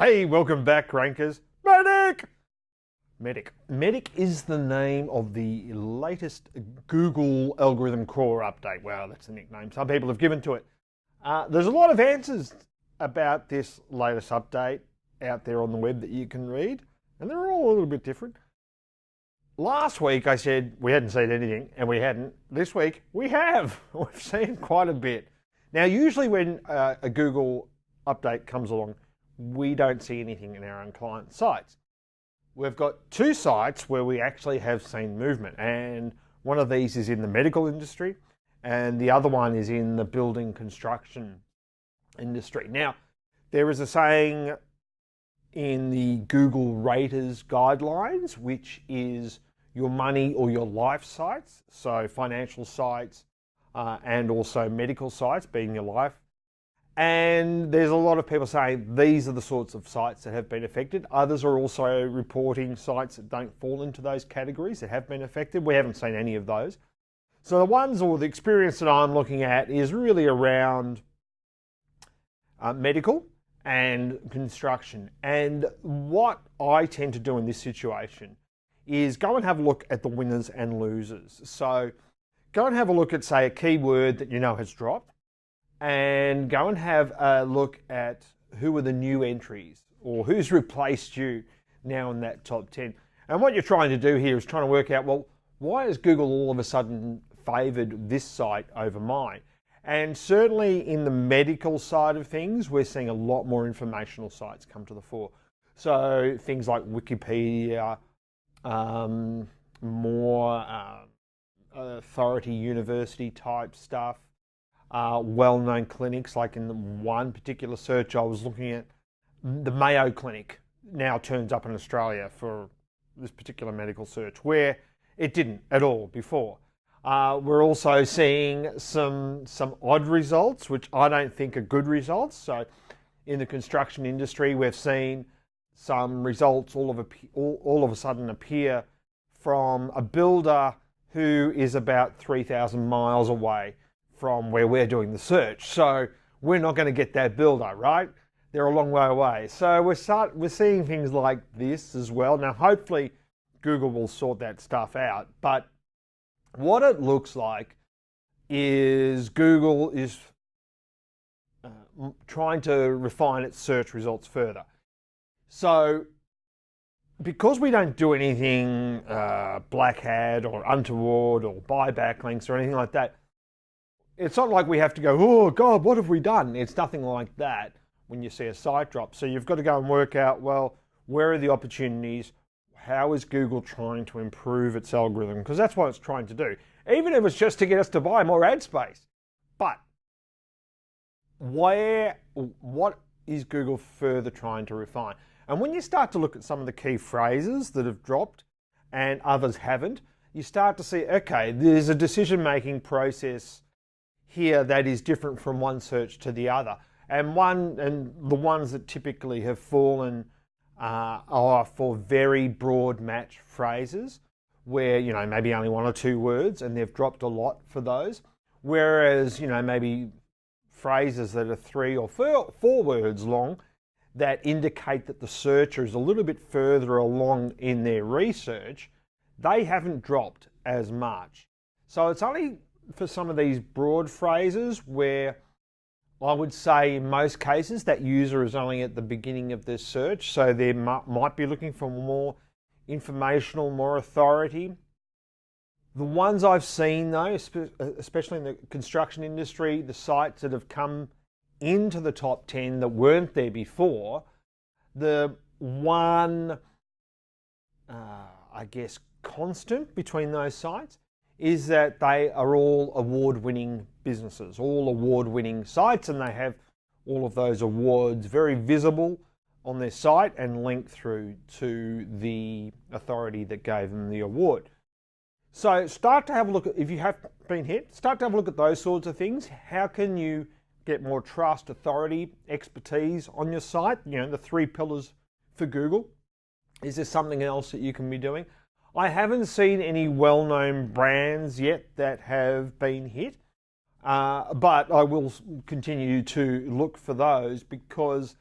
Hey, welcome back, Rankers. Medic is the name of the latest Google Algorithm Core update. Wow, that's the nickname some people have given to it. There's a lot of answers about this latest update out there on the web that you can read, and they're all a little bit different. Last week I said we hadn't seen anything, and we hadn't. This week we have. We've seen quite a bit. Now, usually when a Google update comes along, we don't see anything in our own client sites. We've got two sites where we actually have seen movement, and one of these is in the medical industry and the other one is in the building construction industry. Now, there is a saying in the Google Raters guidelines, which is your money or your life sites, so financial sites and also medical sites being your life. And there's a lot of people saying these are the sorts of sites that have been affected. Others are also reporting sites that don't fall into those categories that have been affected. We haven't seen any of those. So the ones or the experience that I'm looking at is really around medical and construction. And what I tend to do in this situation is go and have a look at the winners and losers. So go and have a look at, say, a keyword that you know has dropped, and go and have a look at who are the new entries or who's replaced you now in that top 10. And what you're trying to do here is trying to work out, well, why has Google all of a sudden favored this site over mine? And certainly in the medical side of things, we're seeing a lot more informational sites come to the fore. So things like Wikipedia, more authority university type stuff, well-known clinics, like in the one particular search I was looking at, the Mayo Clinic now turns up in Australia for this particular medical search, where it didn't at all before. We're also seeing some odd results, which I don't think are good results. So in the construction industry, we've seen some results all of a sudden appear from a builder who is about 3,000 miles away from where we're doing the search. So we're not going to get that builder, right? They're a long way away. So we're seeing things like this as well. Now, hopefully Google will sort that stuff out. But what it looks like is Google is trying to refine its search results further. So because we don't do anything black hat or untoward or buy backlinks or anything like that, it's not like we have to go, oh God, what have we done? It's nothing like that when you see a site drop. So you've got to go and work out, well, where are the opportunities? How is Google trying to improve its algorithm? Because that's what it's trying to do. Even if it's just to get us to buy more ad space. But what is Google further trying to refine? And when you start to look at some of the key phrases that have dropped and others haven't, you start to see, okay, there's a decision-making process here that is different from one search to the other. And the ones that typically have fallen are for very broad match phrases where, you know, maybe only one or two words, and they've dropped a lot for those. Whereas, you know, maybe phrases that are 3 or 4 words long that indicate that the searcher is a little bit further along in their research, they haven't dropped as much. So it's only for some of these broad phrases where I would say in most cases that user is only at the beginning of their search, so they might be looking for more informational, more authority. The ones I've seen though, especially in the construction industry, the sites that have come into the top 10 that weren't there before, the one, I guess, constant between those sites is that they are all award-winning businesses, all award-winning sites, and they have all of those awards very visible on their site and linked through to the authority that gave them the award. So start to have a look at, if you have been hit, start to have a look at those sorts of things. How can you get more trust, authority, expertise on your site? You know, the 3 pillars for Google. Is there something else that you can be doing? I haven't seen any well-known brands yet that have been hit, but I will continue to look for those because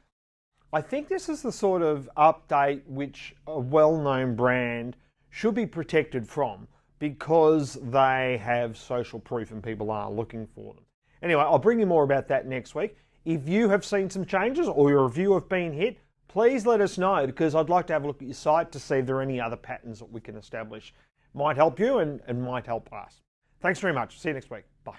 I think this is the sort of update which a well-known brand should be protected from because they have social proof and people are looking for them. Anyway, I'll bring you more about that next week. If you have seen some changes or your review have been hit, please let us know because I'd like to have a look at your site to see if there are any other patterns that we can establish. Might help you and might help us. Thanks very much. See you next week. Bye.